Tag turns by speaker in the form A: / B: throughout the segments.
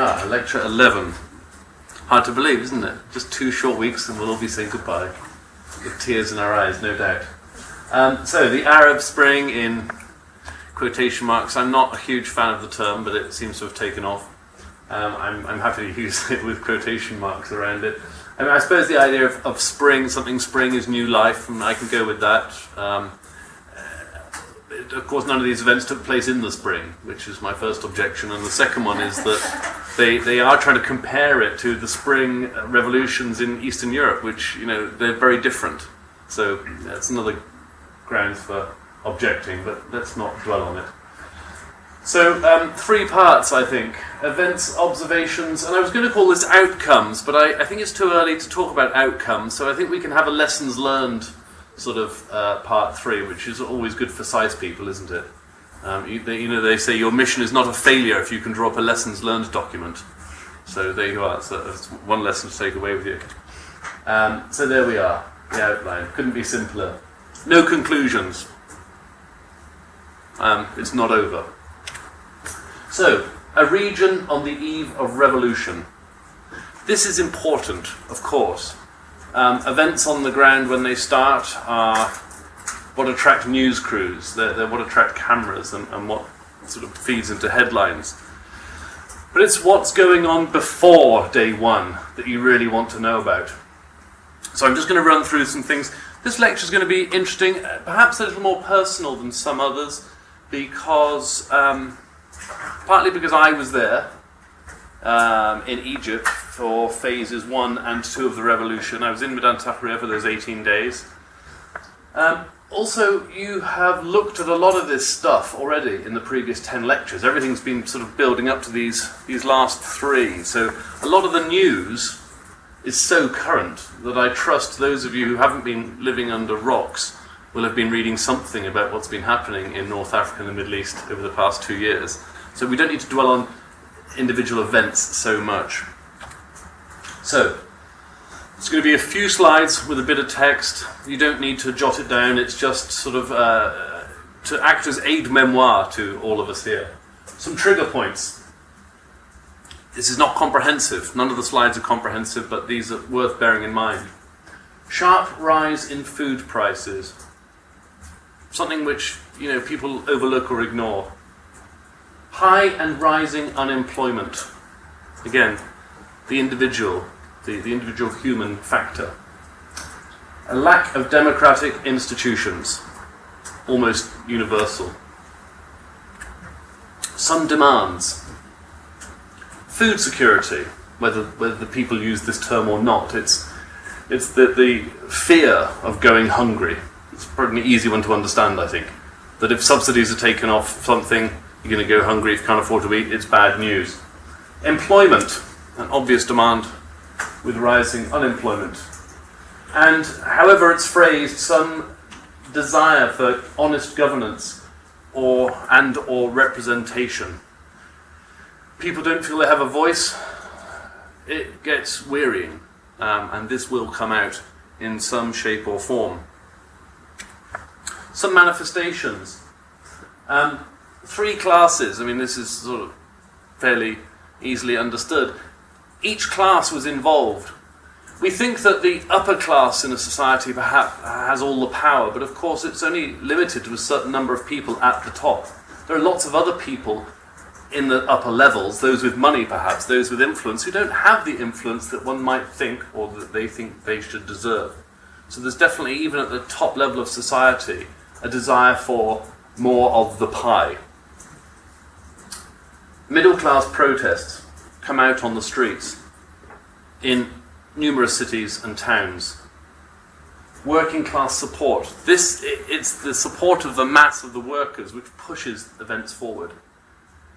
A: are, lecture 11. Hard to believe, isn't it? Just 2 short weeks and we'll all be saying goodbye. With tears in our eyes, no doubt. So, the Arab Spring in quotation marks. I'm not a huge fan of the term, but it seems to have taken off. I'm happy to use it with quotation marks around it. I mean, I suppose the idea of spring, something spring is new life, and I can go with that. Of course, none of these events took place in the spring, which is my first objection. And the second one is that they are trying to compare it to the spring revolutions in Eastern Europe, which, you know, they're very different. So that's another grounds for objecting, but let's not dwell on it. So 3 parts, I think. Events, observations, and I was going to call this outcomes, but I think it's too early to talk about outcomes, so I think we can have a lessons learned sort of part 3, which is always good for Sais people, isn't it? They say your mission is not a failure if you can draw up a lessons learned document. So there you are. So that's one lesson to take away with you. So there we are, the outline. Couldn't be simpler. No conclusions. It's not over. So, a region on the eve of revolution. This is important, of course. Events on the ground when they start are what attract news crews, they're what attract cameras and what sort of feeds into headlines. But it's what's going on before day 1 that you really want to know about. So I'm just going to run through some things. This lecture is going to be interesting, perhaps a little more personal than some others, because partly because I was there in Egypt for phases 1 and 2 of the revolution. I was in Medan Tahrir for those 18 days. Also, you have looked at a lot of this stuff already in the previous 10 lectures. Everything's been sort of building up to these last 3. So a lot of the news is so current that I trust those of you who haven't been living under rocks will have been reading something about what's been happening in North Africa and the Middle East over the past 2 years. So we don't need to dwell on individual events so much. So, it's going to be a few slides with a bit of text. You don't need to jot it down. It's just sort of to act as aide-memoire to all of us here. Some trigger points. This is not comprehensive. None of the slides are comprehensive, but these are worth bearing in mind. Sharp rise in food prices. Something which, people overlook or ignore. High and rising unemployment. Again, the individual human factor. A lack of democratic institutions, almost universal. Some demands. Food security, whether the people use this term or not, it's the fear of going hungry. It's probably an easy one to understand, I think. That if subsidies are taken off something, you're going to go hungry if you can't afford to eat, it's bad news. Employment, an obvious demand with rising unemployment. And however it's phrased, some desire for honest governance or representation. People don't feel they have a voice. It gets wearying, and this will come out in some shape or form. Some manifestations. 3 classes. I mean, this is sort of fairly easily understood. Each class was involved. We think that the upper class in a society perhaps has all the power, but of course it's only limited to a certain number of people at the top. There are lots of other people in the upper levels, those with money perhaps, those with influence, who don't have the influence that one might think or that they think they should deserve. So there's definitely, even at the top level of society, a desire for more of the pie. Middle class protests come out on the streets in numerous cities and towns. Working class support. It's the support of the mass of the workers which pushes events forward.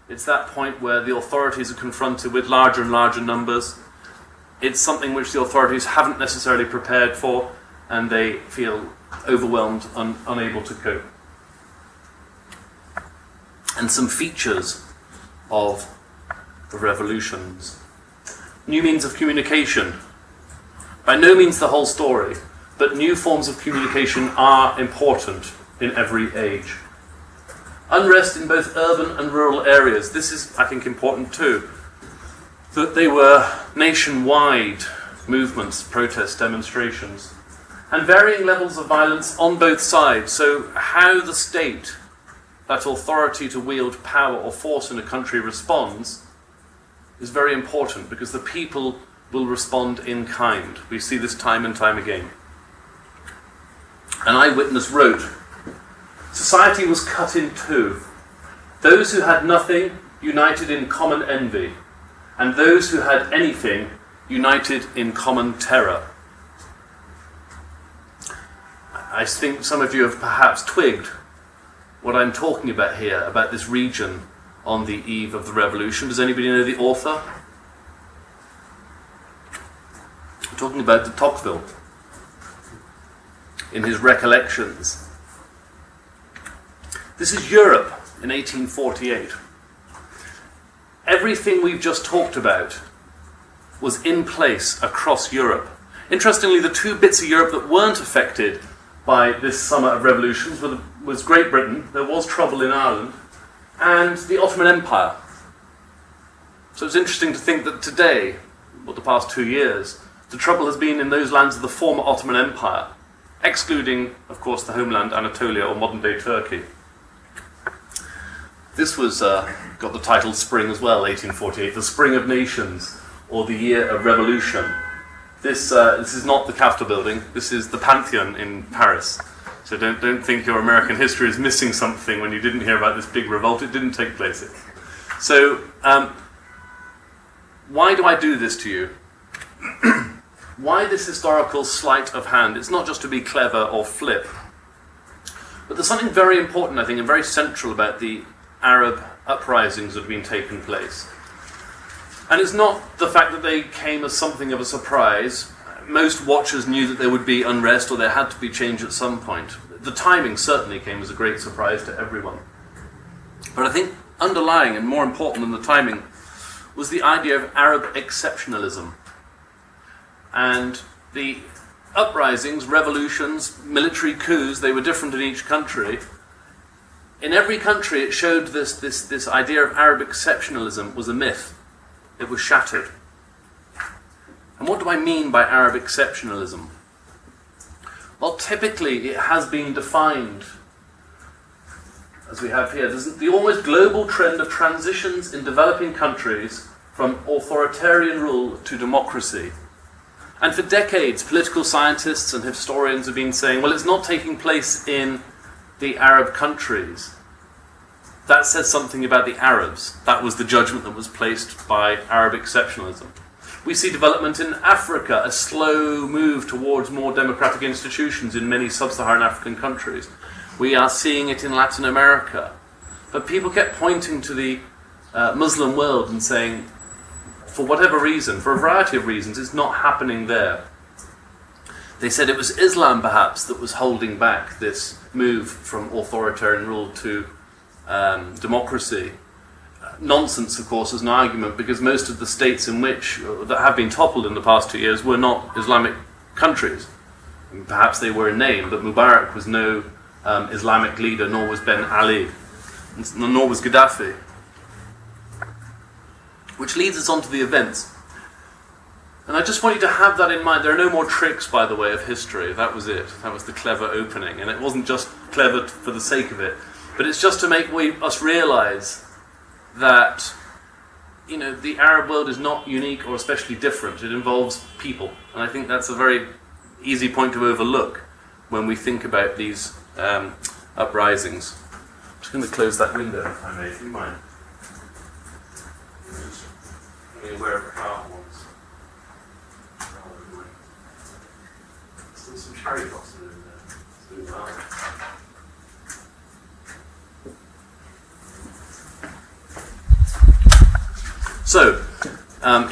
A: It's that point where the authorities are confronted with larger and larger numbers. It's something which the authorities haven't necessarily prepared for, and they feel overwhelmed and unable to cope. And some features of the revolutions. New means of communication. By no means the whole story, but new forms of communication are important in every age. Unrest in both urban and rural areas. This is, I think, important too. that they were nationwide movements, protests, demonstrations, and varying levels of violence on both sides. So how the state, that authority to wield power or force in a country, responds is very important, because the people will respond in kind. We see this time and time again. An eyewitness wrote, "Society was cut in two. Those who had nothing united in common envy, and those who had anything united in common terror." I think some of you have perhaps twigged what I'm talking about here, about this region on the eve of the revolution. Does anybody know the author? I'm talking about de Tocqueville. In his Recollections. This is Europe in 1848. Everything we've just talked about was in place across Europe. Interestingly, the two bits of Europe that weren't affected by this summer of revolutions was Great Britain, there was trouble in Ireland, and the Ottoman Empire. So it's interesting to think that today, or the past 2 years, the trouble has been in those lands of the former Ottoman Empire, excluding, of course, the homeland Anatolia or modern-day Turkey. This was got the title Spring as well, 1848, the Spring of Nations, or the Year of Revolution. This is not the Capitol building, this is the Pantheon in Paris. So don't think your American history is missing something when you didn't hear about this big revolt. It didn't take place. So, why do I do this to you? Why this historical sleight of hand? It's not just to be clever or flip. But there's something very important, I think, and very central about the Arab uprisings that have been taking place. And it's not the fact that they came as something of a surprise. Most watchers knew that there would be unrest or there had to be change at some point. The timing certainly came as a great surprise to everyone. But I think underlying and more important than the timing was the idea of Arab exceptionalism. And the uprisings, revolutions, military coups, they were different in each country. In every country it showed this idea of Arab exceptionalism was a myth. It was shattered. And what do I mean by Arab exceptionalism? Well, typically it has been defined, as we have here, there's the almost global trend of transitions in developing countries from authoritarian rule to democracy. And for decades, political scientists and historians have been saying, well, it's not taking place in the Arab countries. That says something about the Arabs. That was the judgment that was placed by Arab exceptionalism. We see development in Africa, a slow move towards more democratic institutions in many sub-Saharan African countries. We are seeing it in Latin America. But people kept pointing to the Muslim world and saying, for whatever reason, for a variety of reasons, it's not happening there. They said it was Islam, perhaps, that was holding back this move from authoritarian rule to democracy. Nonsense, of course, as an argument, because most of the states that have been toppled in the past 2 years were not Islamic countries. And perhaps they were in name, but Mubarak was no Islamic leader, nor was Ben Ali, nor was Gaddafi. Which leads us on to the events. And I just want you to have that in mind. There are no more tricks, by the way, of history. That was it. That was the clever opening. And it wasn't just clever for the sake of it, but it's just to make us realise that, you know, the Arab world is not unique or especially different. It involves people. And I think that's a very easy point to overlook when we think about these uprisings. I'm just going to close that window, if I may. Do you mind? I'm aware of the car ones. Still some cherry blossom in there. So,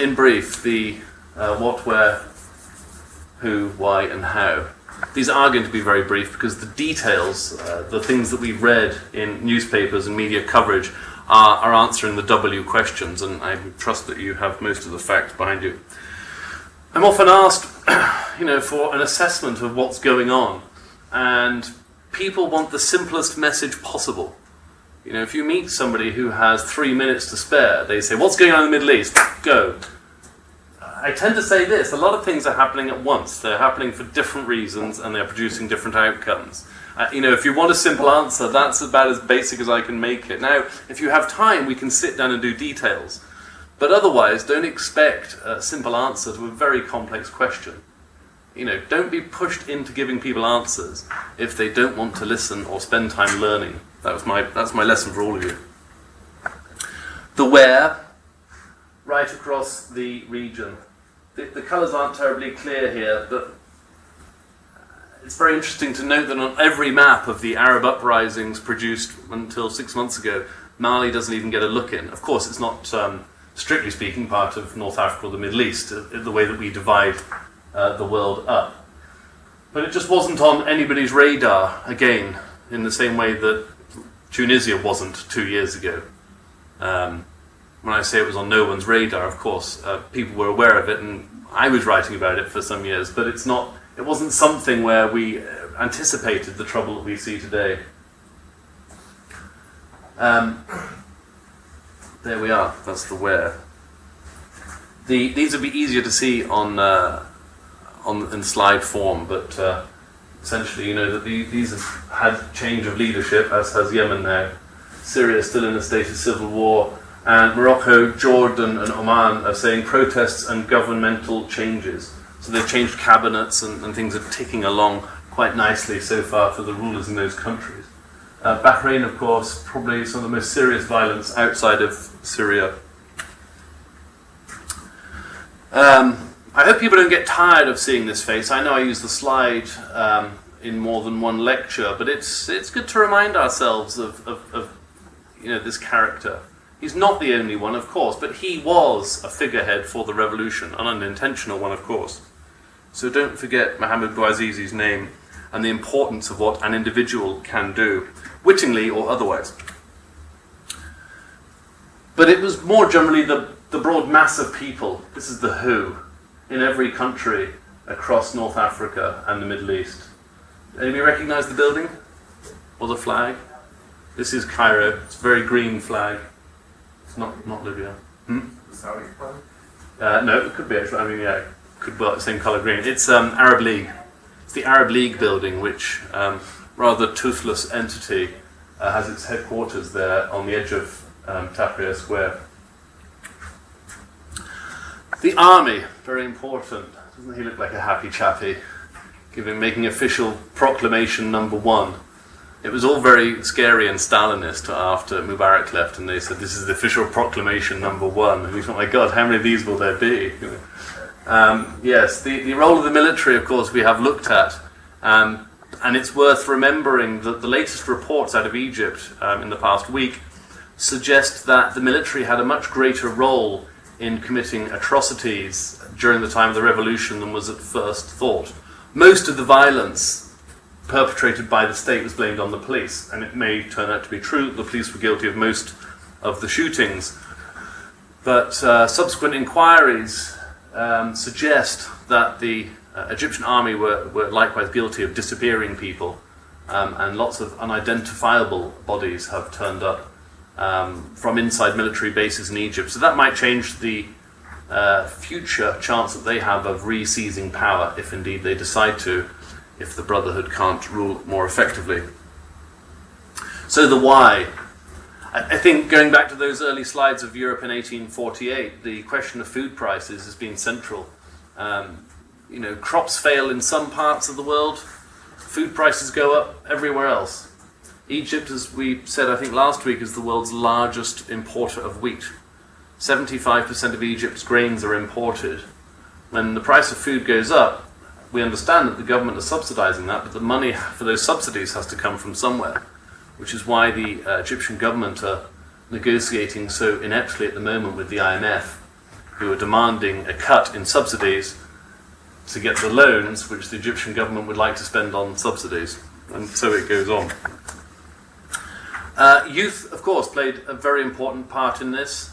A: in brief, the what, where, who, why, and how. These are going to be very brief because the details, the things that we've read in newspapers and media coverage are answering the W questions, and I trust that you have most of the facts behind you. I'm often asked, for an assessment of what's going on, and people want the simplest message possible. You know, if you meet somebody who has 3 minutes to spare, they say, "What's going on in the Middle East? Go." I tend to say this: a lot of things are happening at once. They're happening for different reasons, and they're producing different outcomes. You know, if you want a simple answer, that's about as basic as I can make it. Now, if you have time, we can sit down and do details. But otherwise, don't expect a simple answer to a very complex question. You know, don't be pushed into giving people answers if they don't want to listen or spend time learning. That's my lesson for all of you. The where, right across the region. The colours aren't terribly clear here, but it's very interesting to note that on every map of the Arab uprisings produced until 6 months ago, Mali doesn't even get a look in. Of course, it's not, strictly speaking, part of North Africa or the Middle East, the way that we divide the world up. But it just wasn't on anybody's radar, again, in the same way that Tunisia wasn't 2 years ago. When I say it was on no one's radar, of course, people were aware of it, and I was writing about it for some years, but it wasn't something where we anticipated the trouble that we see today. There we are, that's the where. These would be easier to see in slide form, but essentially, you know, that these have had change of leadership, as has Yemen now. Syria is still in a state of civil war, and Morocco, Jordan and Oman are saying protests and governmental changes. So they've changed cabinets and things are ticking along quite nicely so far for the rulers in those countries. Bahrain, of course, probably some of the most serious violence outside of Syria. I hope people don't get tired of seeing this face. I know I use the slide in more than one lecture, but it's good to remind ourselves of you know, this character. He's not the only one, of course, but he was a figurehead for the revolution, an unintentional one, of course. So don't forget Mohammed Bouazizi's name and the importance of what an individual can do, wittingly or otherwise. But it was more generally the broad mass of people. This is the who in every country across North Africa and the Middle East. Anybody recognize the building or the flag? This is Cairo. It's a very green flag. It's not Libya.
B: The Saudi flag?
A: No, it could be actually. I mean, yeah, it could be the same colour green. It's Arab League. It's the Arab League building, which, rather toothless entity, has its headquarters there on the edge of Tahrir Square. The army, very important. Doesn't he look like a happy chappy? Making official proclamation number 1. It was all very scary and Stalinist after Mubarak left, and they said, "This is the official proclamation number 1." And we thought, my God, how many of these will there be? Yes, the role of the military, of course, we have looked at, and it's worth remembering that the latest reports out of Egypt in the past week suggest that the military had a much greater role in committing atrocities during the time of the revolution than was at first thought. Most of the violence perpetrated by the state was blamed on the police, and it may turn out to be true that the police were guilty of most of the shootings. But subsequent inquiries suggest that the Egyptian army were likewise guilty of disappearing people, and lots of unidentifiable bodies have turned up from inside military bases in Egypt. So that might change the future chance that they have of re-seizing power, if indeed they decide to, if the Brotherhood can't rule more effectively. So the why. I think going back to those early slides of Europe in 1848, the question of food prices has been central. You know, crops fail in some parts of the world, food prices go up everywhere else. Egypt, as we said I think last week, is the world's largest importer of wheat. 75% of Egypt's grains are imported. When the price of food goes up, we understand that the government is subsidising that, but the money for those subsidies has to come from somewhere, which is why the Egyptian government are negotiating so ineptly at the moment with the IMF, who are demanding a cut in subsidies to get the loans which the Egyptian government would like to spend on subsidies. And so it goes on. Youth, of course, played a very important part in this.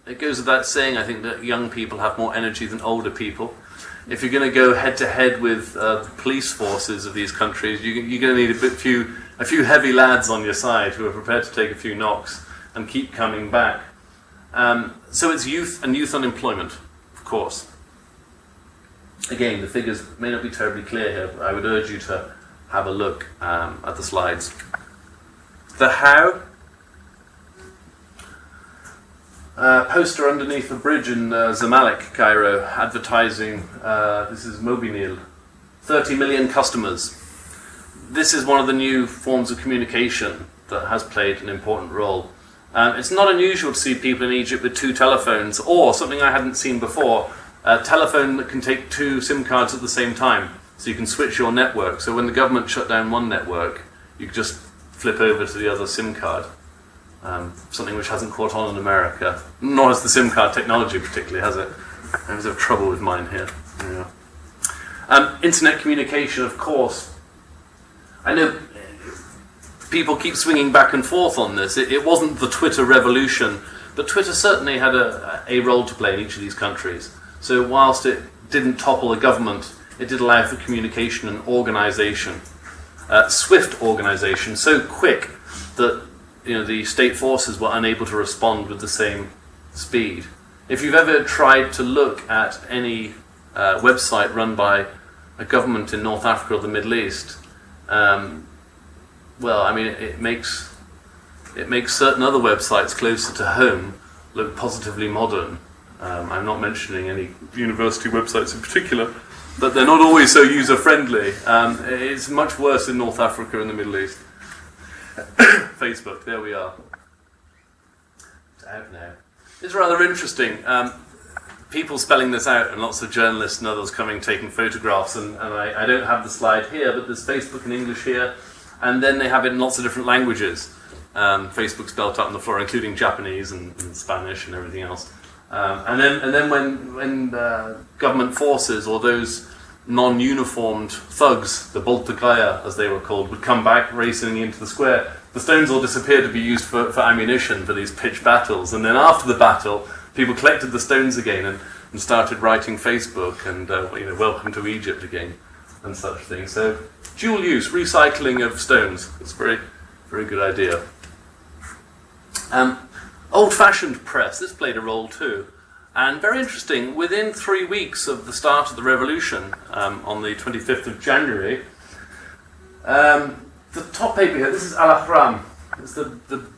A: It goes without saying, I think, that young people have more energy than older people. If you're going to go head-to-head with the police forces of these countries, you're going to need a few a few heavy lads on your side who are prepared to take a few knocks and keep coming back. So it's youth and youth unemployment, of course. Again, the figures may not be terribly clear here, but I would urge you to have a look at the slides. The how. Poster underneath the bridge in Zamalek, Cairo, advertising, this is Mobinil, 30 million customers. This is one of the new forms of communication that has played an important role. It's not unusual to see people in Egypt with 2 telephones, or something I hadn't seen before, a telephone that can take 2 SIM cards at the same time, so you can switch your network. So when the government shut down one network, you can just flip over to the other SIM card. Something which hasn't caught on in America, nor has the SIM card technology particularly, has it? I was having trouble with mine here. Yeah. Internet communication, of course. I know people keep swinging back and forth on this. It wasn't the Twitter revolution, but Twitter certainly had a role to play in each of these countries. So whilst it didn't topple the government, it did allow for communication and organisation. Swift organisation, so quick that the state forces were unable to respond with the same speed. If you've ever tried to look at any website run by a government in North Africa or the Middle East, well, I mean, it makes certain other websites closer to home look positively modern. I'm not mentioning any university websites in particular, but they're not always so user-friendly. It's much worse in North Africa and the Middle East. Facebook, there we are. It's out now. It's rather interesting. People spelling this out, and lots of journalists and others coming taking photographs, and I don't have the slide here, but there's Facebook in English here, and then they have it in lots of different languages. Facebook spelled out on the floor, including Japanese and Spanish and everything else. And then when government forces or those non-uniformed thugs, the Boltagaya as they were called, would come back racing into the square, the stones all disappeared to be used for ammunition for these pitched battles. And then after the battle, people collected the stones again and started writing Facebook and welcome to Egypt again and such things. So dual use, recycling of stones. It's a very, very good idea. Old-fashioned press, this played a role too. And very interesting, within 3 weeks of the start of the revolution, on the 25th of January, the top paper here, this is Al-Ahram.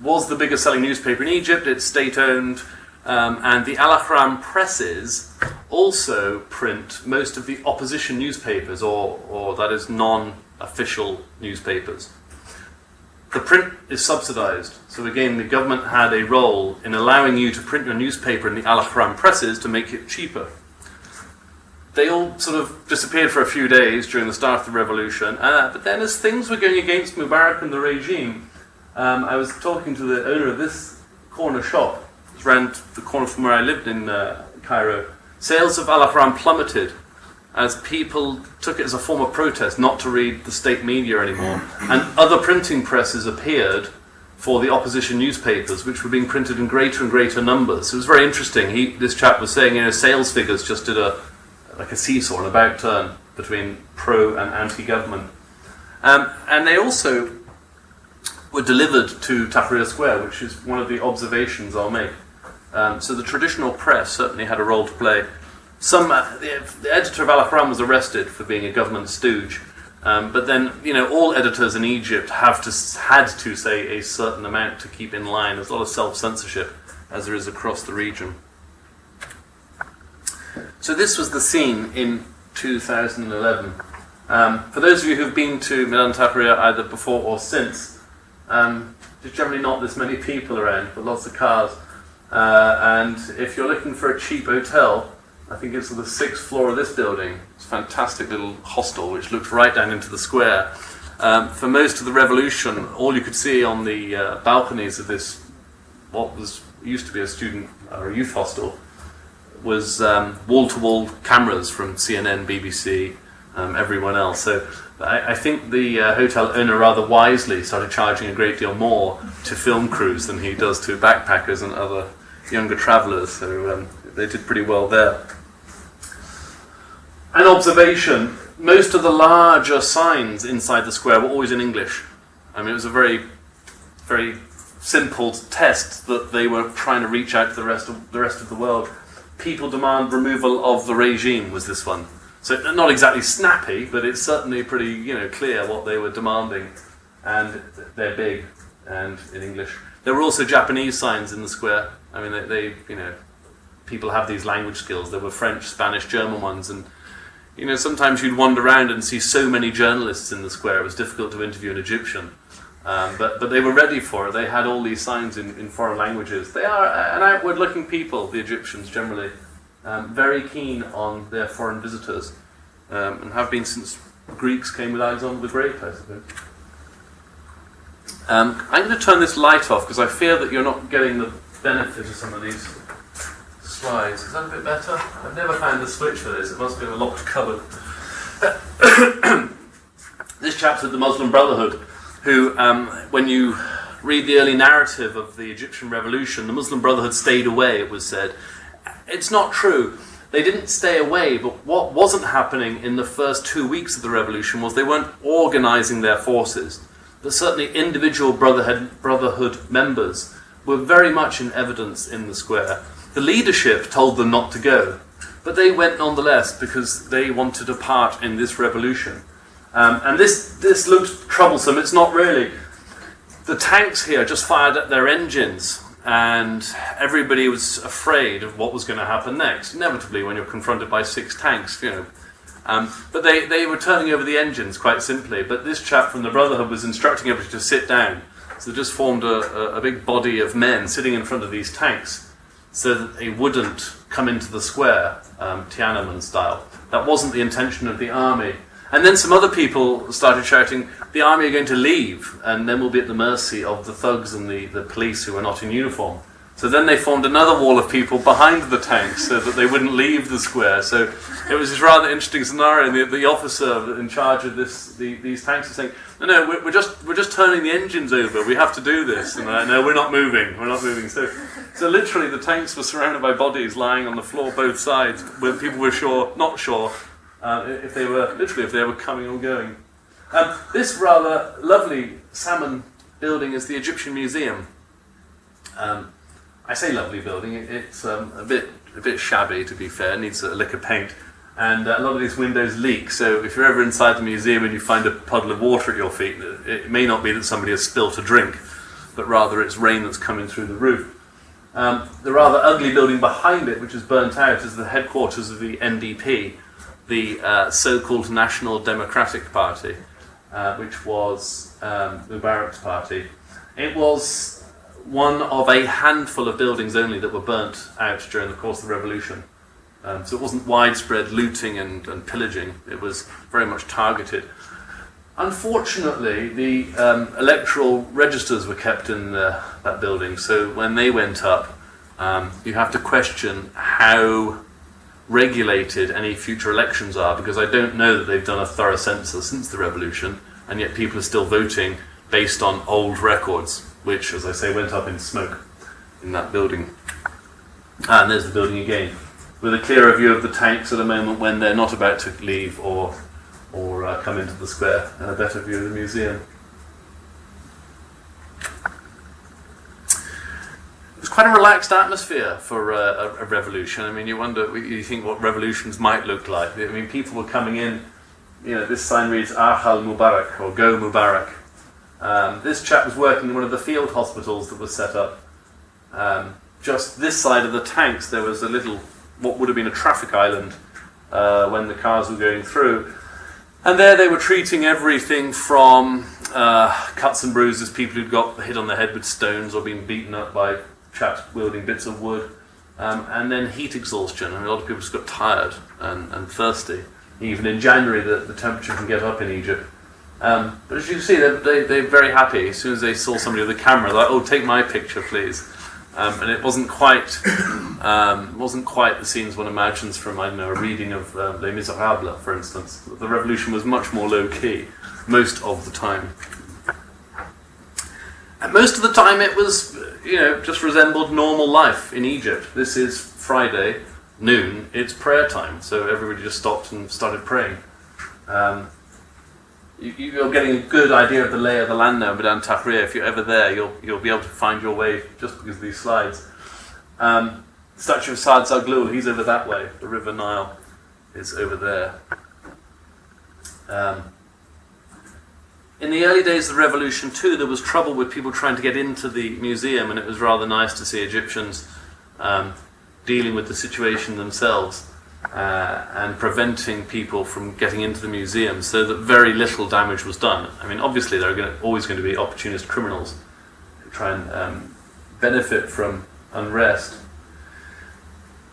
A: Was the biggest selling newspaper in Egypt. It's state-owned, and the Al-Ahram presses also print most of the opposition newspapers, or that is non-official newspapers. The print is subsidised, so again the government had a role in allowing you to print your newspaper in the Al-Ahram presses to make it cheaper. They all sort of disappeared for a few days during the start of the revolution, but then as things were going against Mubarak and the regime, I was talking to the owner of this corner shop, it's around the corner from where I lived in Cairo. Sales of Al-Ahram plummeted as people took it as a form of protest not to read the state media anymore, and other printing presses appeared for the opposition newspapers, which were being printed in greater and greater numbers. It was very interesting. This chap was saying, sales figures just did a seesaw, an about turn between pro and anti-government. And they also were delivered to Tahrir Square, which is one of the observations I'll make. So the traditional press certainly had a role to play. The editor of Al-Ahram was arrested for being a government stooge, but then all editors in Egypt had to say a certain amount to keep in line. There's a lot of self-censorship, as there is across the region. So this was the scene in 2011. For those of you who've been to Milan Tahrir either before or since, there's generally not this many people around, but lots of cars. And if you're looking for a cheap hotel, I think it's on the 6th floor of this building. It's a fantastic little hostel which looks right down into the square. For most of the revolution, all you could see on the balconies of this, what used to be a student or a youth hostel, was wall-to-wall cameras from CNN, BBC, everyone else. So I think the hotel owner rather wisely started charging a great deal more to film crews than he does to backpackers and other younger travellers. So they did pretty well there. An observation, most of the larger signs inside the square were always in English. I mean, it was a very, very simple test that they were trying to reach out to the rest of the world. People demand removal of the regime was this one. So not exactly snappy, but it's certainly pretty, clear what they were demanding. And they're big, and in English. There were also Japanese signs in the square. I mean, they people have these language skills. There were French, Spanish, German ones, and sometimes you'd wander around and see so many journalists in the square. It was difficult to interview an Egyptian, but they were ready for it. They had all these signs in foreign languages. They are an outward-looking people, the Egyptians generally, very keen on their foreign visitors, and have been since the Greeks came with Alexander the Great, I suppose. I'm going to turn this light off because I fear that you're not getting the benefit of some of these slides. Is that a bit better? I've never found the switch for this. It must be in a locked cupboard. This chap's with the Muslim Brotherhood, who, when you read the early narrative of the Egyptian Revolution, the Muslim Brotherhood stayed away, it was said. It's not true. They didn't stay away, but what wasn't happening in the first 2 weeks of the revolution was they weren't organising their forces. But certainly individual brotherhood members were very much in evidence in the square. The leadership told them not to go, but they went nonetheless because they wanted a part in this revolution. And this looked troublesome. It's not really. The tanks here just fired at their engines, and everybody was afraid of what was going to happen next. Inevitably, when you're confronted by 6 tanks, but they were turning over the engines quite simply. But this chap from the Brotherhood was instructing everybody to sit down. So they just formed a big body of men sitting in front of these tanks so that they wouldn't come into the square, Tiananmen style. That wasn't the intention of the army. And then some other people started shouting, the army are going to leave, and then we'll be at the mercy of the thugs and the police who are not in uniform. So then they formed another wall of people behind the tanks so that they wouldn't leave the square. So it was this rather interesting scenario. And the officer in charge of these tanks is saying, no, we're just turning the engines over. We have to do this. And no, we're not moving. We're not moving. So literally the tanks were surrounded by bodies lying on the floor both sides, where people were not sure if they were coming or going. This rather lovely salmon building is the Egyptian Museum. I say lovely building. It's a bit shabby, to be fair. It needs a lick of paint, and a lot of these windows leak. So if you're ever inside the museum and you find a puddle of water at your feet, it may not be that somebody has spilt a drink, but rather it's rain that's coming through the roof. The rather ugly building behind it, which is burnt out, is the headquarters of the NDP, the so-called National Democratic Party, which was Mubarak's party. It was one of a handful of buildings only that were burnt out during the course of the revolution. So it wasn't widespread looting and pillaging. It was very much targeted. Unfortunately, the electoral registers were kept in that building, so when they went up, you have to question how regulated any future elections are, because I don't know that they've done a thorough census since the revolution, and yet people are still voting based on old records, which, as I say, went up in smoke in that building. And there's the building again, with a clearer view of the tanks at a moment when they're not about to leave or come into the square, and a better view of the museum. It's quite a relaxed atmosphere for a revolution. I mean, you think what revolutions might look like. I mean, people were coming in, this sign reads Ahal Mubarak, or Go Mubarak. This chap was working in one of the field hospitals that was set up. Just this side of the tanks, there was a little, what would have been a traffic island when the cars were going through. And there they were treating everything from cuts and bruises, people who'd got hit on the head with stones or been beaten up by chaps wielding bits of wood, and then heat exhaustion. I mean, a lot of people just got tired and thirsty. Even in January, the temperature can get up in Egypt. But as you can see, they're very happy. As soon as they saw somebody with a camera, they're like, "Oh, take my picture, please." And it wasn't quite the scenes one imagines from, I don't know, a reading of Les Miserables, for instance. The revolution was much more low-key, most of the time. And most of the time it was, just resembled normal life in Egypt. This is Friday, noon, it's prayer time, so everybody just stopped and started praying. you're getting a good idea of the lay of the land now, Medan Tahrir. If you're ever there, you'll be able to find your way just because of these slides. Statue of Saad Zaghloul, he's over that way. The River Nile is over there. In the early days of the revolution too, there was trouble with people trying to get into the museum, and it was rather nice to see Egyptians dealing with the situation themselves and preventing people from getting into the museum, so that very little damage was done. I mean, obviously there are always going to be opportunist criminals who try and benefit from unrest.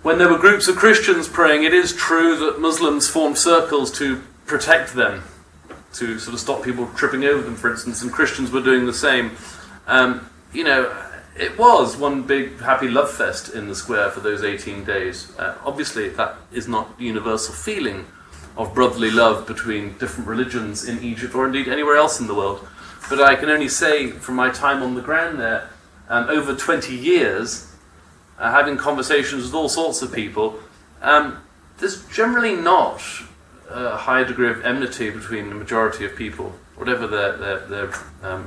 A: When there were groups of Christians praying, it is true that Muslims formed circles to protect them, to sort of stop people tripping over them, for instance, and Christians were doing the same. It was one big happy love fest in the square for those 18 days. Obviously, that is not the universal feeling of brotherly love between different religions in Egypt or indeed anywhere else in the world. But I can only say from my time on the ground there, over 20 years, having conversations with all sorts of people, there's generally not a high degree of enmity between the majority of people, whatever their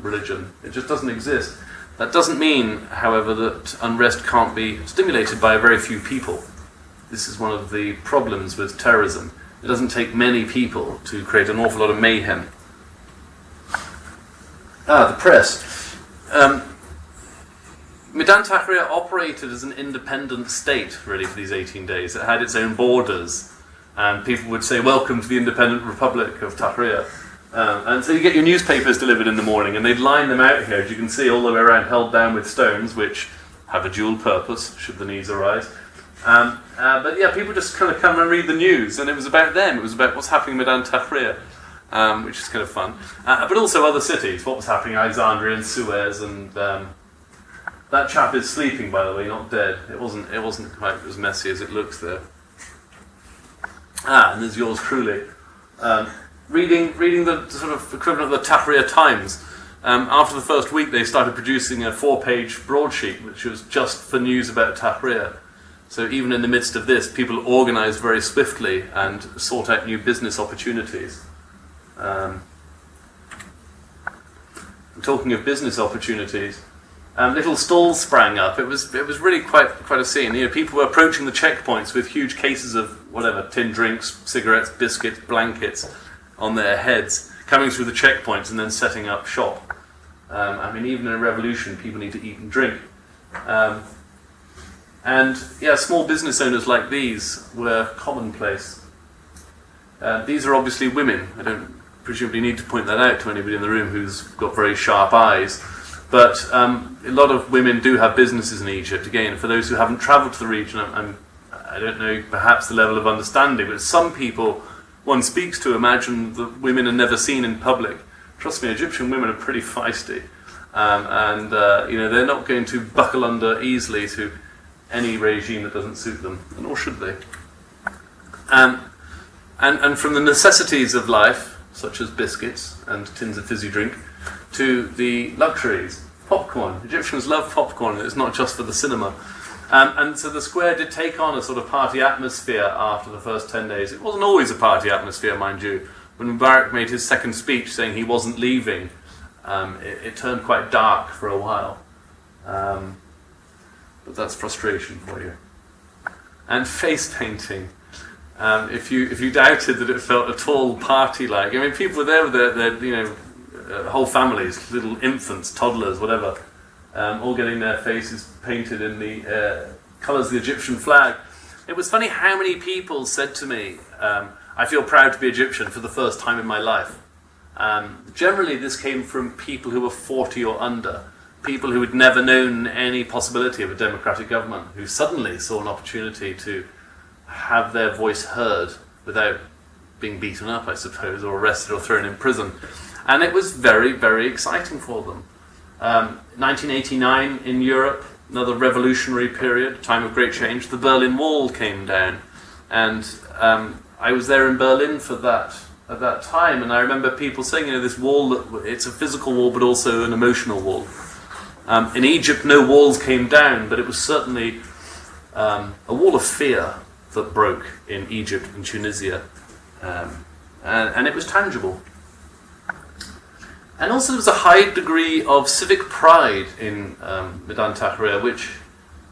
A: religion. It just doesn't exist. That doesn't mean, however, that unrest can't be stimulated by a very few people. This is one of the problems with terrorism. It doesn't take many people to create an awful lot of mayhem. The press. Medan Tahrir operated as an independent state, really, for these 18 days. It had its own borders, and people would say, "Welcome to the independent Republic of Tahrir." And so you get your newspapers delivered in the morning, and they'd line them out here, as you can see, all the way around, held down with stones, which have a dual purpose, should the needs arise. But yeah, people just kind of come and read the news, and it was about them. It was about what's happening in Medan Tahrir, which is kind of fun. But also other cities, what was happening in Alexandria and Suez, and that chap is sleeping, by the way, not dead. It wasn't quite as messy as it looks there. And there's yours truly. Reading the sort of equivalent of the Tahrir Times. After the first week, they started producing a 4-page broadsheet, which was just for news about Tahrir. So even in the midst of this, people organised very swiftly and sought out new business opportunities. Talking of business opportunities, little stalls sprang up. It was really quite a scene. People were approaching the checkpoints with huge cases of whatever, tin drinks, cigarettes, biscuits, blankets on their heads, coming through the checkpoints and then setting up shop. Even in a revolution, people need to eat and drink. Small business owners like these were commonplace. These are obviously women. I don't presumably need to point that out to anybody in the room who's got very sharp eyes. But a lot of women do have businesses in Egypt. Again, for those who haven't travelled to the region, I don't know perhaps the level of understanding, but some people one speaks to imagine that women are never seen in public. Trust me, Egyptian women are pretty feisty. They're not going to buckle under easily to any regime that doesn't suit them, nor should they. And from the necessities of life, such as biscuits and tins of fizzy drink, to the luxuries, popcorn. Egyptians love popcorn, it's not just for the cinema. And so the square did take on a sort of party atmosphere after the first 10 days. It wasn't always a party atmosphere, mind you. When Mubarak made his second speech saying he wasn't leaving, it turned quite dark for a while. But that's frustration for you. And face painting. If you doubted that it felt at all party-like, people were there with their whole families, little infants, toddlers, whatever, all getting their faces painted in the colours of the Egyptian flag. It was funny how many people said to me, "I feel proud to be Egyptian for the first time in my life." Generally, this came from people who were 40 or under, people who had never known any possibility of a democratic government, who suddenly saw an opportunity to have their voice heard without being beaten up, I suppose, or arrested or thrown in prison. And it was very, very exciting for them. 1989 in Europe, another revolutionary period, time of great change. The Berlin Wall came down, and I was there in Berlin for that at that time, and I remember people saying, this wall, it's a physical wall, but also an emotional wall. In Egypt, no walls came down, but it was certainly a wall of fear that broke in Egypt and Tunisia, and it was tangible. And also there was a high degree of civic pride in Midan Tahrir, which,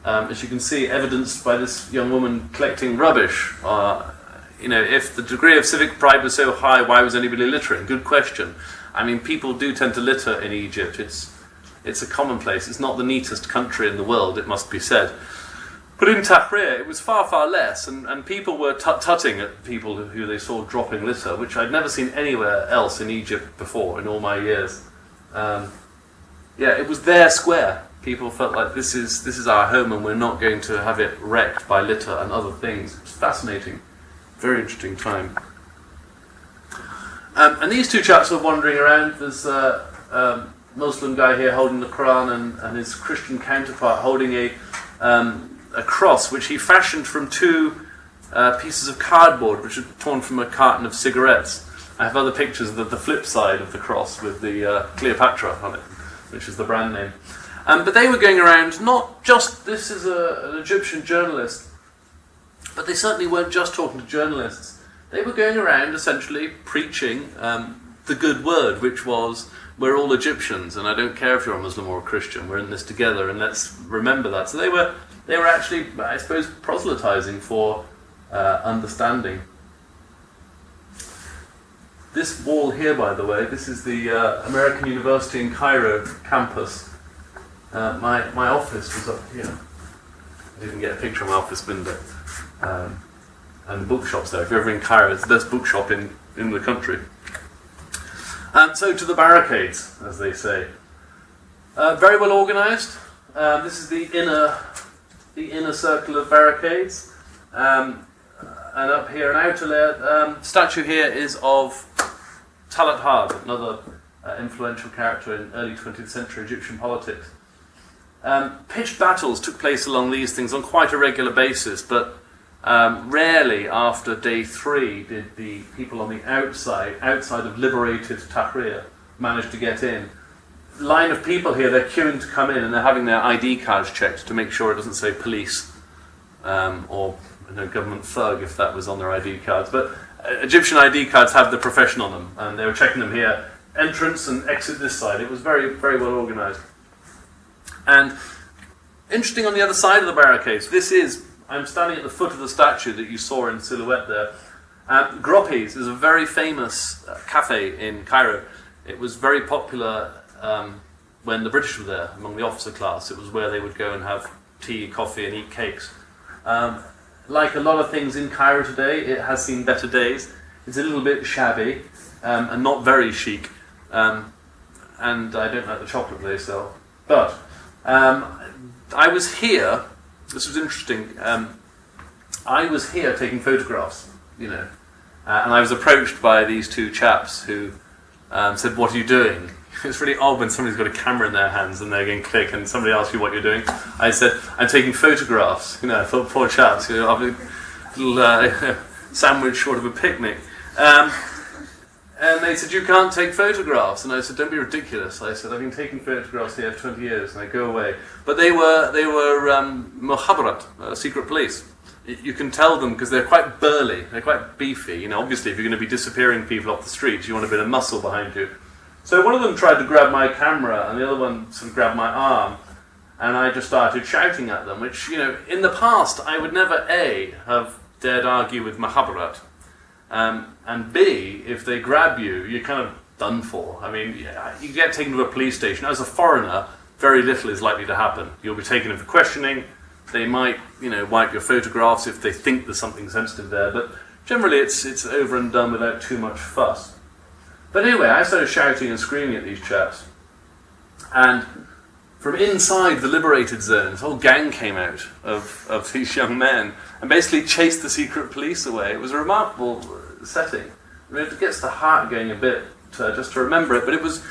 A: as you can see, evidenced by this young woman collecting rubbish. If the degree of civic pride was so high, why was anybody littering? Good question. I mean, people do tend to litter in Egypt. It's a commonplace. It's not the neatest country in the world, it must be said. But in Tahrir, it was far, far less, and people were tut-tutting at people who they saw dropping litter, which I'd never seen anywhere else in Egypt before in all my years. It was their square. People felt like this is our home, and we're not going to have it wrecked by litter and other things. It's fascinating, very interesting time. And these two chaps were wandering around. There's a Muslim guy here holding the Quran, and his Christian counterpart holding a cross, which he fashioned from two pieces of cardboard, which had torn from a carton of cigarettes. I have other pictures of the flip side of the cross with the Cleopatra on it, which is the brand name. But they were going around, not just, this is an Egyptian journalist, but they certainly weren't just talking to journalists. They were going around essentially preaching the good word, which was, we're all Egyptians, and I don't care if you're a Muslim or a Christian, we're in this together, and let's remember that. So they were actually, I suppose, proselytizing for understanding. This wall here, by the way, this is the American University in Cairo campus. My office was up here. I didn't get a picture of my office window. And the bookshop's there. If you're ever in Cairo, it's the best bookshop in the country. And so to the barricades, as they say. Very well organised. This is the inner circle of barricades. And up here, an outer layer. Statue here is of Talat Hard, another influential character in early 20th century Egyptian politics. Pitched battles took place along these things on quite a regular basis, but rarely after day 3 did the people on the outside of liberated Tahrir, manage to get in. Line of people here, they're queuing to come in, and they're having their ID cards checked to make sure it doesn't say police or government thug if that was on their ID cards. But Egyptian ID cards have the profession on them, and they were checking them here. Entrance and exit this side. It was very, very well organised. And interesting on the other side of the barricades, I'm standing at the foot of the statue that you saw in silhouette there. Groppi's is a very famous cafe in Cairo. It was very popular when the British were there, among the officer class. It was where they would go and have tea, coffee and eat cakes. Like a lot of things in Cairo today, it has seen better days. It's a little bit shabby and not very chic. And I don't like the chocolate they sell. But I was here. This was interesting. I was here taking photographs, and I was approached by these two chaps who said, "What are you doing?" It's really odd when somebody's got a camera in their hands and they're going click, and somebody asks you what you're doing. I said, "I'm taking photographs." I thought, poor chaps, I'm a little sandwich short of a picnic. And they said, "You can't take photographs." And I said, "Don't be ridiculous." I said, "I've been taking photographs here for 20 years," and I go away. But they were Mukhabarat, secret police. You can tell them because they're quite burly, they're quite beefy. Obviously, if you're going to be disappearing people off the street, you want a bit of muscle behind you. So one of them tried to grab my camera, and the other one sort of grabbed my arm, and I just started shouting at them. Which, in the past, I would never have dared argue with Mukhabarat. And B, if they grab you, you're kind of done for. I mean, you get taken to a police station. As a foreigner, very little is likely to happen. You'll be taken in for questioning. They might, wipe your photographs if they think there's something sensitive there. But generally, it's over and done without too much fuss. But anyway, I started shouting and screaming at these chaps. And from inside the liberated zone, this whole gang came out of these young men and basically chased the secret police away. It was a remarkable setting. I mean, it gets the heart going a bit just to remember it, but it was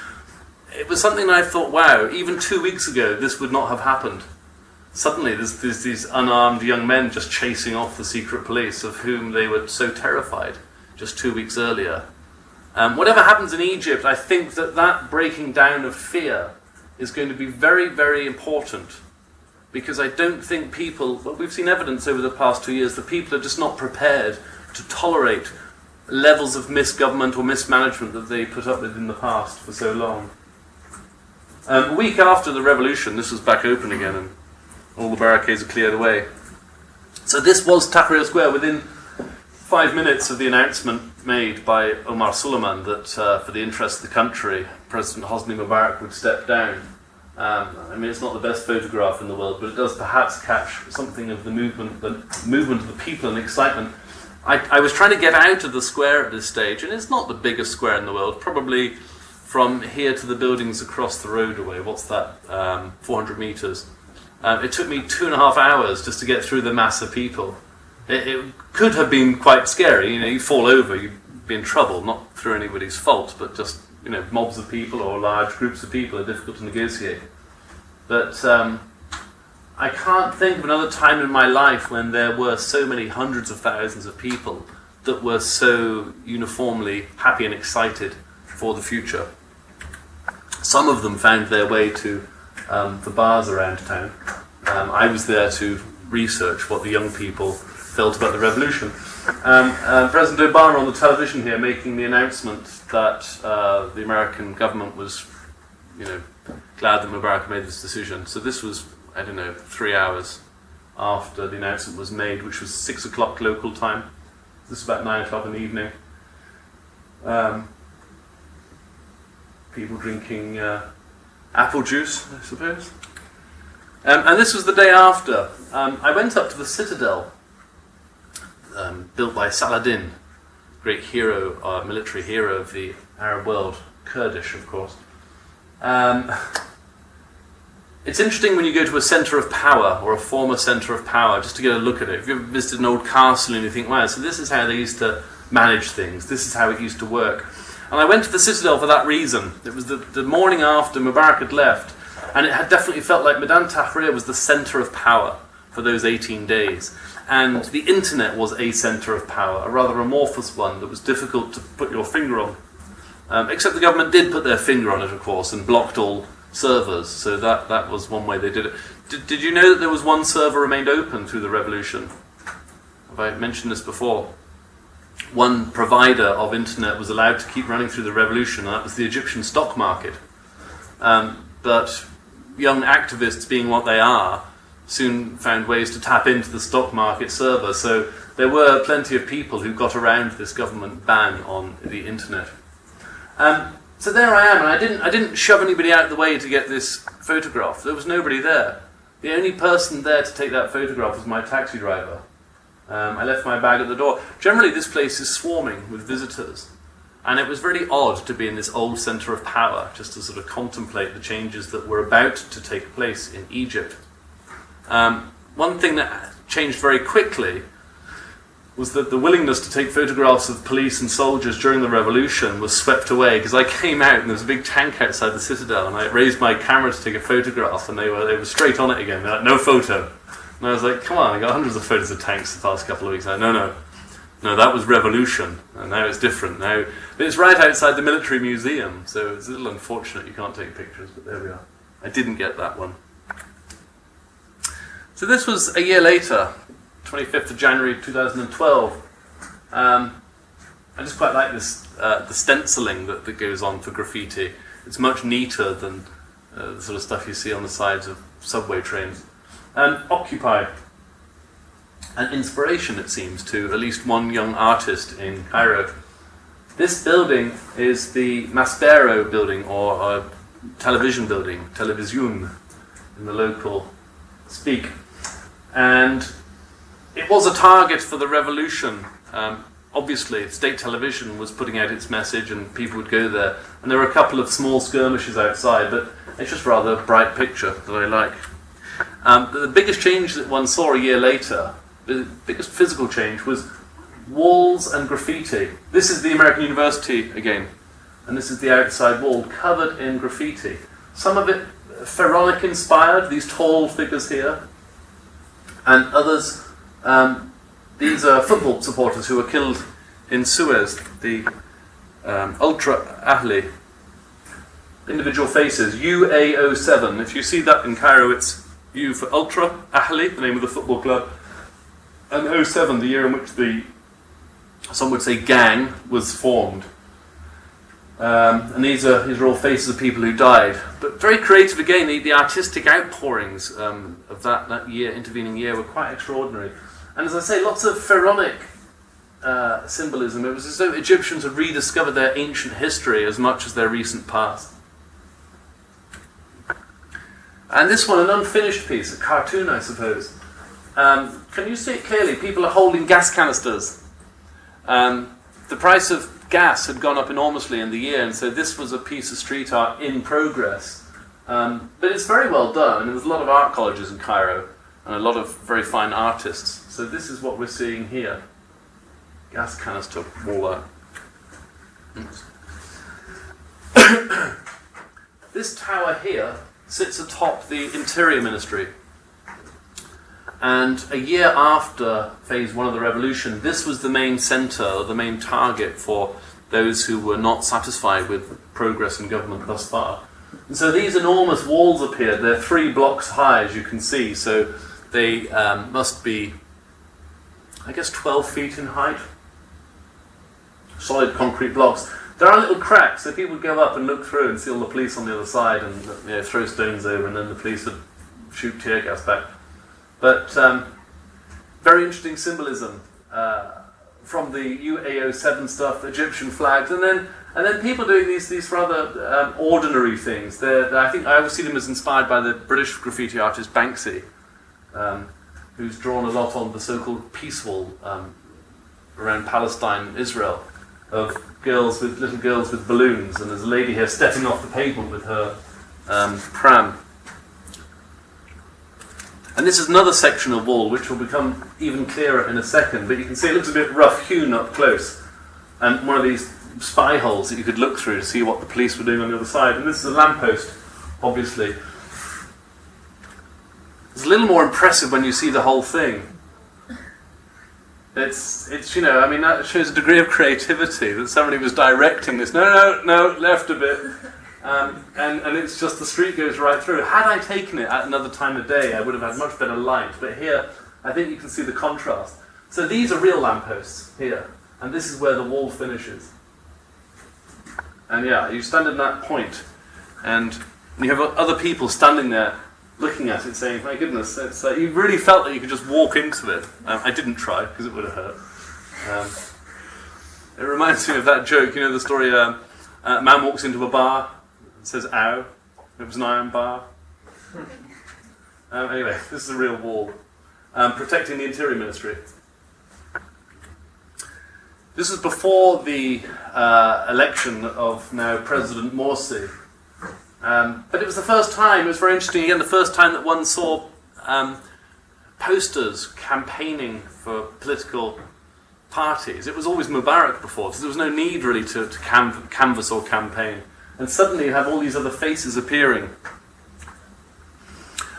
A: something that I thought, wow, even 2 weeks ago this would not have happened. Suddenly there's these unarmed young men just chasing off the secret police of whom they were so terrified just 2 weeks earlier. Whatever happens in Egypt, I think that breaking down of fear is going to be very, very important, because I don't think we've seen evidence over the past 2 years that people are just not prepared to tolerate levels of misgovernment or mismanagement that they put up with in the past for so long. A week after the revolution, this was back open again and all the barricades were cleared away. So this was Tahrir Square within 5 minutes of the announcement made by Omar Suleiman that for the interest of the country, President Hosni Mubarak would step down. I mean, it's not the best photograph in the world, but it does perhaps catch something of the movement of the people and excitement. I was trying to get out of the square at this stage, and it's not the biggest square in the world, probably from here to the buildings across the road away. What's that? 400 metres. It took me 2.5 hours just to get through the mass of people. It could have been quite scary. You know, you fall over, you'd be in trouble, not through anybody's fault, but just, you know, mobs of people or large groups of people are difficult to negotiate. But I can't think of another time in my life when there were so many hundreds of thousands of people that were so uniformly happy and excited for the future. Some of them found their way to the bars around town. I was there to research what the young people felt about the revolution. President Obama on the television here making the announcement that the American government was, you know, glad that Mubarak made this decision. So this was, I don't know, 3 hours after the announcement was made, which was 6 o'clock local time. This is about 9 o'clock in the evening. People drinking apple juice, I suppose. And this was the day after. I went up to the Citadel, built by Saladin, great hero, military hero of the Arab world, Kurdish, of course. It's interesting when you go to a centre of power, or a former centre of power, just to get a look at it. If you've ever visited an old castle and you think, wow, so this is how they used to manage things, this is how it used to work. And I went to the Citadel for that reason. It was the morning after Mubarak had left, and it had definitely felt like Maidan Tahrir was the centre of power for those 18 days. And the internet was a centre of power, a rather amorphous one that was difficult to put your finger on. Except the government did put their finger on it, of course, and blocked all servers, so that was one way they did it. Did you know that there was one server remained open through the revolution? Have I mentioned this before? One provider of internet was allowed to keep running through the revolution, and that was the Egyptian stock market. But young activists, being what they are, soon found ways to tap into the stock market server, so there were plenty of people who got around this government ban on the internet. So there I am, and I didn't shove anybody out of the way to get this photograph. There was nobody there. The only person there to take that photograph was my taxi driver. I left my bag at the door. Generally, this place is swarming with visitors, and it was very odd to be in this old centre of power, just to sort of contemplate the changes that were about to take place in Egypt. One thing that changed very quickly was that the willingness to take photographs of police and soldiers during the revolution was swept away, because I came out and there was a big tank outside the Citadel, and I raised my camera to take a photograph, and they were straight on it again. They're like, no photo. And I was like, come on, I got hundreds of photos of tanks the past couple of weeks. Like, no, that was revolution, and now it's different. Now it's right outside the military museum, so it's a little unfortunate you can't take pictures, but there we are. I didn't get that one. So this was a year later, 25th of January 2012. I just quite like this, the stenciling that goes on for graffiti. It's much neater than the sort of stuff you see on the sides of subway trains. Occupy, an inspiration, it seems, to at least one young artist in Cairo. This building is the Maspero building, or television building, television in the local speak. And it was a target for the revolution. Obviously, state television was putting out its message and people would go there. And there were a couple of small skirmishes outside, but it's just rather a bright picture that I like. The biggest change that one saw a year later, the biggest physical change, was walls and graffiti. This is the American University again, and this is the outside wall covered in graffiti. Some of it pharaonic inspired, these tall figures here, and others, these are football supporters who were killed in Suez, the Ultra Ahli, individual faces, UA07. If you see that in Cairo, it's U for Ultra Ahli, the name of the football club, and 07, the year in which the some would say gang, was formed. And these are all faces of people who died. But very creative again, the artistic outpourings of that intervening year were quite extraordinary. And as I say, lots of pharaonic symbolism. It was as though Egyptians had rediscovered their ancient history as much as their recent past. And this one, an unfinished piece, a cartoon, I suppose. Can you see it clearly? People are holding gas canisters. The price of gas had gone up enormously in the year, and so this was a piece of street art in progress. But it's very well done, and there's a lot of art colleges in Cairo, and a lot of very fine artists. So this is what we're seeing here. Gas canister wall art. This tower here sits atop the Interior Ministry. And a year after phase 1 of the revolution, this was the main centre, the main target for those who were not satisfied with progress in government thus far. And so these enormous walls appeared. They're 3 blocks high, as you can see, so they must be, I guess, 12 feet in height. Solid concrete blocks. There are little cracks, so people would go up and look through and see all the police on the other side and throw stones over, and then the police would shoot tear gas back. But very interesting symbolism from the UAO7 stuff, Egyptian flags, and then people doing these rather ordinary things. I think I always see them as inspired by the British graffiti artist Banksy, who's drawn a lot on the so-called peace wall around Palestine and Israel, of little girls with balloons, and there's a lady here stepping off the pavement with her pram. And this is another section of wall which will become even clearer in a second, but you can see it looks a bit rough-hewn up close, and one of these spy holes that you could look through to see what the police were doing on the other side. And this is a lamppost, obviously. It's a little more impressive when you see the whole thing. It's that shows a degree of creativity that somebody was directing this. No, left a bit. And it's just the street goes right through. Had I taken it at another time of day, I would have had much better light. But here, I think you can see the contrast. So these are real lampposts here, and this is where the wall finishes. And you stand at that point, and you have other people standing there looking at it saying, my goodness, it's like you really felt that you could just walk into it. I didn't try, because it would have hurt. It reminds me of that joke, the story, a man walks into a bar, and says, ow, it was an iron bar. Anyway, this is a real wall, protecting the Interior Ministry. This is before the election of now President Morsi. But it was the first time, it was very interesting again, the first time that one saw posters campaigning for political parties. It was always Mubarak before, so there was no need really to canvass or campaign. And suddenly you have all these other faces appearing,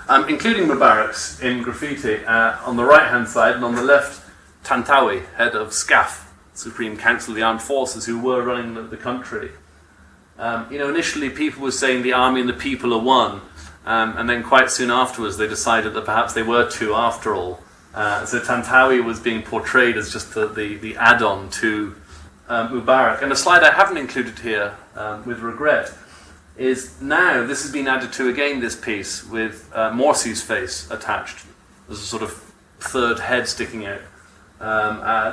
A: including Mubarak's in graffiti on the right-hand side, and on the left, Tantawi, head of SCAF, Supreme Council of the Armed Forces, who were running the country. Initially people were saying the army and the people are one, and then quite soon afterwards they decided that perhaps they were two after all. So Tantawi was being portrayed as just the add-on to Mubarak. And a slide I haven't included here, with regret, is now this has been added to again, this piece, with Morsi's face attached. There's a sort of third head sticking out.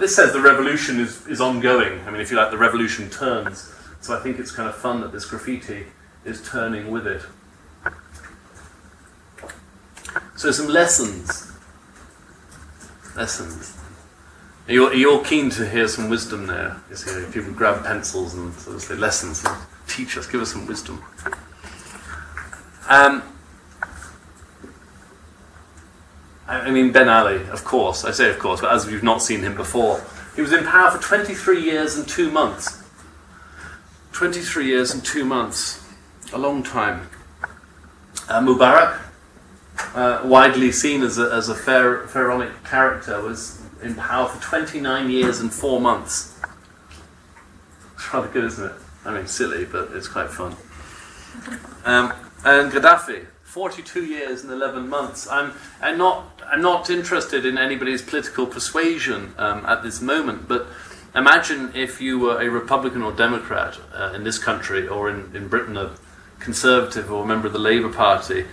A: This says the revolution is ongoing. I mean, if you like, the revolution turns. So I think it's kind of fun that this graffiti is turning with it. So some lessons. Are you all keen to hear some wisdom there? If people grab pencils and sort of say lessons, and teach us, give us some wisdom. I mean, Ben Ali, of course. I say of course, but as if you've not seen him before. He was in power for 23 years and 2 months. 23 years and 2 months. A long time. Mubarak, widely seen as a pharaonic character, was in power for 29 years and 4 months. It's rather good, isn't it? I mean, silly, but it's quite fun. And Gaddafi, 42 years and 11 months. I'm not interested in anybody's political persuasion at this moment, but Imagine if you were a Republican or Democrat in this country, or in Britain a Conservative or a member of the Labour Party.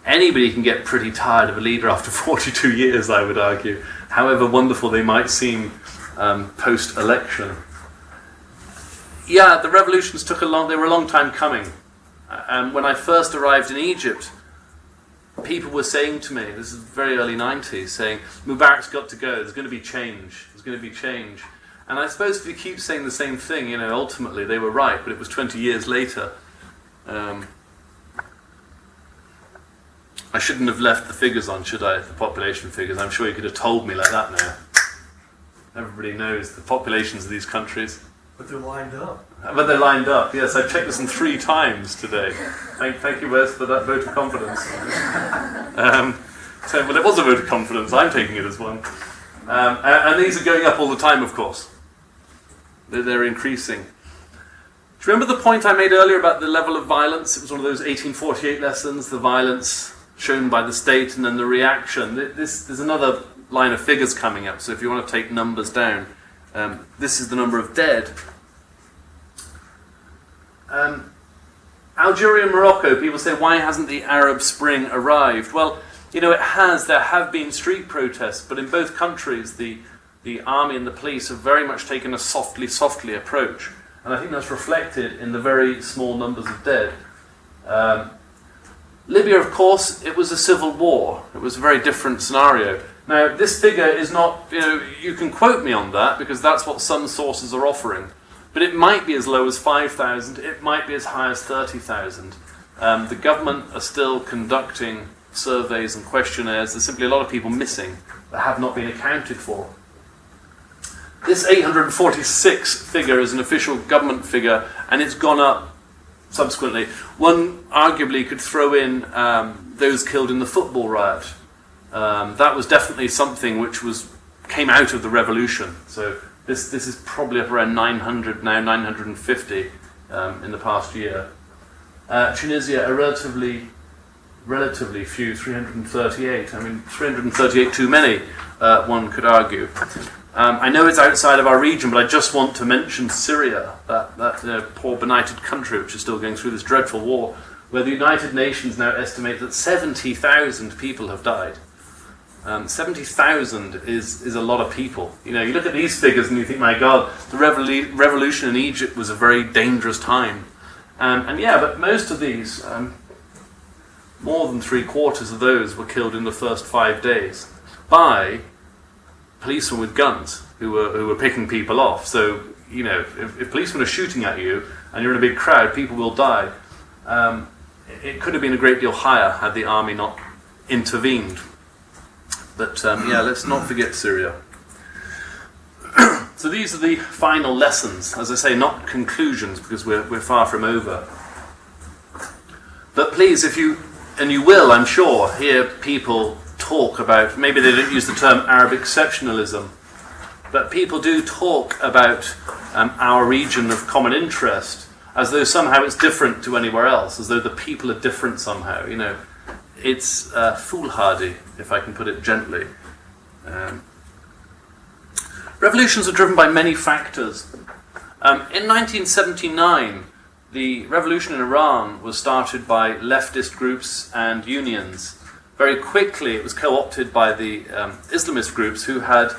A: Anybody can get pretty tired of a leader after 42 years, I would argue, however wonderful they might seem post-election. Yeah, the revolutions they were a long time coming. And when I first arrived in Egypt, people were saying to me, this is very early 90s, saying, Mubarak's got to go, there's going to be change, there's going to be change. And I suppose if you keep saying the same thing, ultimately they were right, but it was 20 years later. I shouldn't have left the figures on, should I? The population figures. I'm sure you could have told me like that now. Everybody knows the populations of these countries.
B: But they're lined up.
A: But they're lined up, yes. I've checked this 3 times today. Thank you, Wes, for that vote of confidence. Well, it was a vote of confidence. I'm taking it as one. And these are going up all the time, of course. They're increasing. Do you remember the point I made earlier about the level of violence? It was one of those 1848 lessons, the violence shown by the state and then the reaction. There's another line of figures coming up, so if you want to take numbers down, this is the number of dead. Algeria and Morocco, people say, why hasn't the Arab Spring arrived? Well, it has. There have been street protests, but in both countries the army and the police have very much taken a softly approach. And I think that's reflected in the very small numbers of dead. Libya, of course, it was a civil war. It was a very different scenario. Now, this figure is not, you can quote me on that because that's what some sources are offering. But it might be as low as 5,000, it might be as high as 30,000. The government are still conducting surveys and questionnaires. There's simply a lot of people missing that have not been accounted for. This 846 figure is an official government figure, and it's gone up subsequently. One arguably could throw in those killed in the football riot. That was definitely something which came out of the revolution. So this is probably up around 900 now, 950 in the past year. Tunisia, a relatively few, 338. I mean, 338 too many, one could argue. I know it's outside of our region, but I just want to mention Syria, that poor benighted country which is still going through this dreadful war, where the United Nations now estimate that 70,000 people have died. 70,000 is a lot of people. You look at these figures and you think, my God, the revolution in Egypt was a very dangerous time. But most of these, more than 3/4 of those were killed in the first 5 days by policemen with guns who were picking people off. So, if policemen are shooting at you and you're in a big crowd, people will die. It could have been a great deal higher had the army not intervened. But let's not forget Syria. So these are the final lessons. As I say, not conclusions, because we're far from over. But please, if you, and you will, I'm sure, hear people talk about, maybe they don't use the term Arab exceptionalism, but people do talk about our region of common interest as though somehow it's different to anywhere else, as though the people are different somehow. It's foolhardy, if I can put it gently. Revolutions are driven by many factors. In 1979, the revolution in Iran was started by leftist groups and unions. Very quickly, it was co-opted by the Islamist groups who had,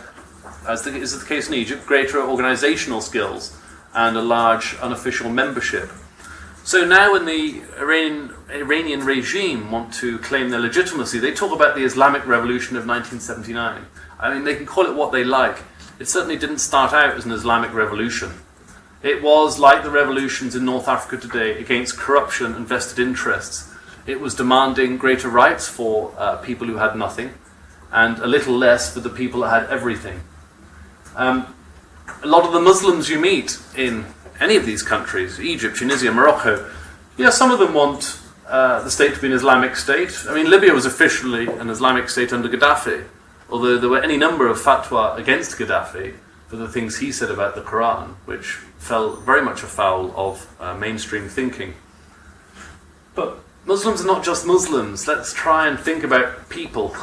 A: as is the case in Egypt, greater organizational skills and a large unofficial membership. So now when the Iranian regime want to claim their legitimacy, they talk about the Islamic Revolution of 1979. I mean, they can call it what they like. It certainly didn't start out as an Islamic revolution. It was like the revolutions in North Africa today, against corruption and vested interests. It was demanding greater rights for people who had nothing, and a little less for the people that had everything. A lot of the Muslims you meet in any of these countries, Egypt, Tunisia, Morocco, some of them want the state to be an Islamic state. I mean, Libya was officially an Islamic state under Gaddafi, although there were any number of fatwa against Gaddafi for the things he said about the Quran, which fell very much afoul of mainstream thinking. But Muslims are not just Muslims. Let's try and think about people,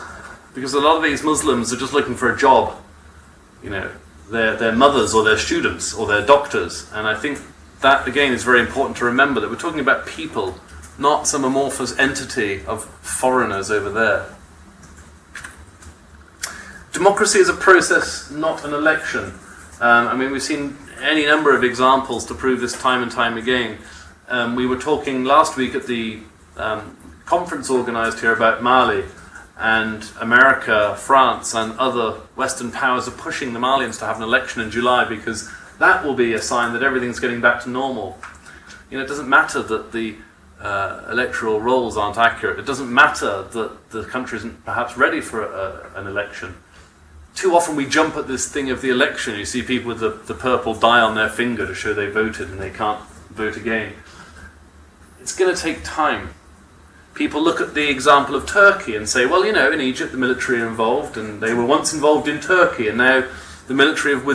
A: because a lot of these Muslims are just looking for a job. their mothers or their students or their doctors. And I think that, again, is very important to remember, that we're talking about people, not some amorphous entity of foreigners over there. Democracy is a process, not an election. We've seen any number of examples to prove this time and time again. We were talking last week at the conference organised here about Mali, and America, France and other Western powers are pushing the Malians to have an election in July, because that will be a sign that everything's getting back to normal. It doesn't matter that the electoral rolls aren't accurate. It doesn't matter that the country isn't perhaps ready for an election. Too often we jump at this thing of the election. You see people with the purple die on their finger to show they voted and they can't vote again. It's going to take time. People look at the example of Turkey and say, well, in Egypt the military are involved, and they were once involved in Turkey, and now the military have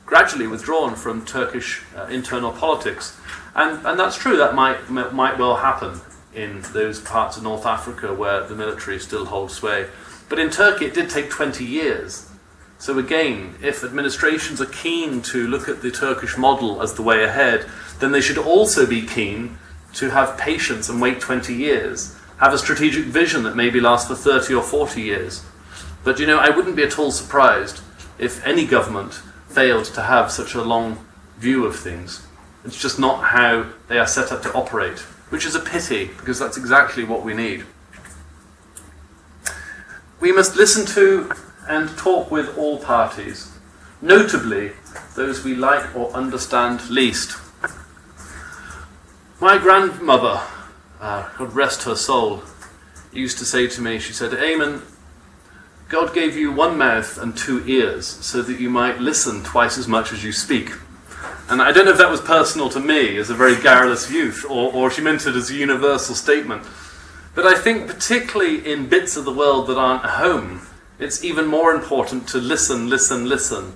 A: gradually withdrawn from Turkish internal politics. And that's true, that might well happen in those parts of North Africa where the military still holds sway. But in Turkey it did take 20 years. So again, if administrations are keen to look at the Turkish model as the way ahead, then they should also be keen to have patience and wait 20 years, have a strategic vision that maybe lasts for 30 or 40 years. But I wouldn't be at all surprised if any government failed to have such a long view of things. It's just not how they are set up to operate, which is a pity, because that's exactly what we need. We must listen to and talk with all parties, notably those we like or understand least. My grandmother, God rest her soul, used to say to me, she said, "Eamonn, God gave you one mouth and two ears so that you might listen twice as much as you speak." And I don't know if that was personal to me as a very garrulous youth, or she meant it as a universal statement. But I think particularly in bits of the world that aren't home, it's even more important to listen, listen, listen.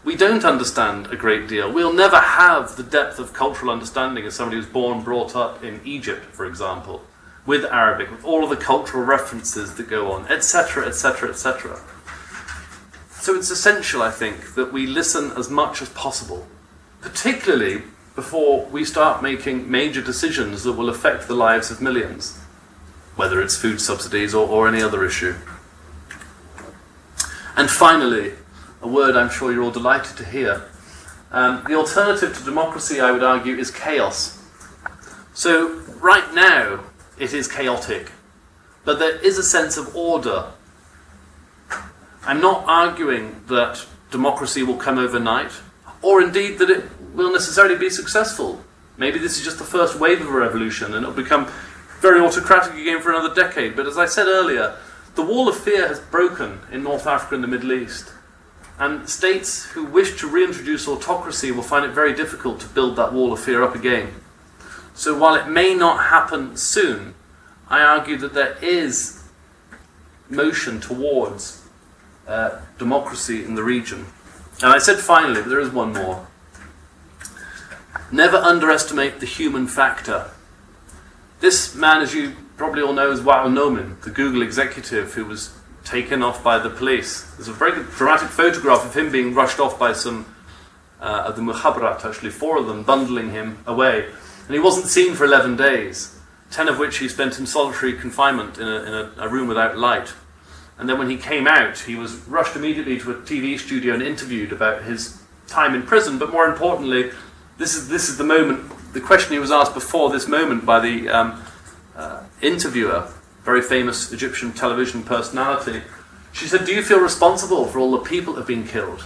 A: We don't understand a great deal. We'll never have the depth of cultural understanding as somebody who's brought up in Egypt, for example, with Arabic, with all of the cultural references that go on, etc., etc., etc. So it's essential, I think, that we listen as much as possible, particularly before we start making major decisions that will affect the lives of millions, whether it's food subsidies or any other issue. And finally, a word I'm sure you're all delighted to hear. The alternative to democracy, I would argue, is chaos. So right now, it is chaotic, but there is a sense of order. I'm not arguing that democracy will come overnight, or indeed that it will necessarily be successful. Maybe this is just the first wave of a revolution, and it'll become very autocratic again for another decade. But as I said earlier, the wall of fear has broken in North Africa and the Middle East. And states who wish to reintroduce autocracy will find it very difficult to build that wall of fear up again. So while it may not happen soon, I argue that there is motion towards democracy in the region. And I said finally, but there is one more. Never underestimate the human factor. This man, as you probably all know, is Wael Nomin, the Google executive who was taken off by the police. There's a very dramatic photograph of him being rushed off by some of the Mukhabarat, actually, 4 of them, bundling him away. And he wasn't seen for 11 days, 10 of which he spent in solitary confinement in a room without light. And then when he came out, he was rushed immediately to a TV studio and interviewed about his time in prison. But more importantly, this is the moment, the question he was asked before this moment by the interviewer, very famous Egyptian television personality. She said, "Do you feel responsible for all the people that have been killed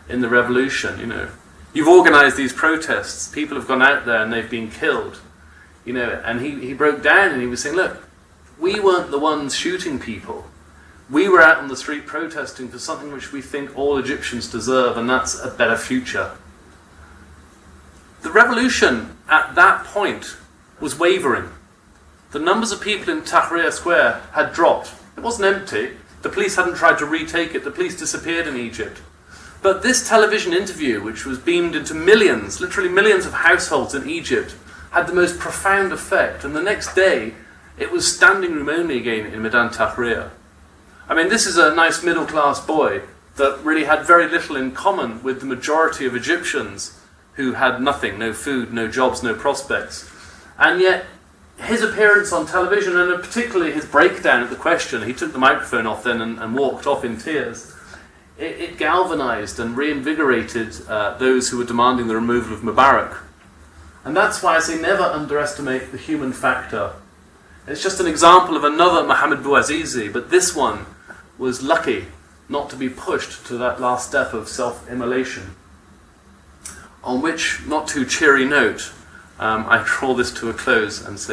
A: in the revolution? You've organised these protests, people have gone out there and they've been killed." And he broke down and he was saying, "Look, we weren't the ones shooting people. We were out on the street protesting for something which we think all Egyptians deserve, and that's a better future." The revolution at that point was wavering. The numbers of people in Tahrir Square had dropped. It wasn't empty. The police hadn't tried to retake it. The police disappeared in Egypt. But this television interview, which was beamed into millions, literally millions of households in Egypt, had the most profound effect. And the next day, it was standing room only again in Maidan Tahrir. This is a nice middle-class boy that really had very little in common with the majority of Egyptians who had nothing, no food, no jobs, no prospects. And yet his appearance on television, and particularly his breakdown at the question, he took the microphone off then and walked off in tears, it galvanized and reinvigorated those who were demanding the removal of Mubarak. And that's why I say never underestimate the human factor. It's just an example of another Mohammed Bouazizi, but this one was lucky not to be pushed to that last step of self-immolation. On which, not too cheery note, I draw this to a close and say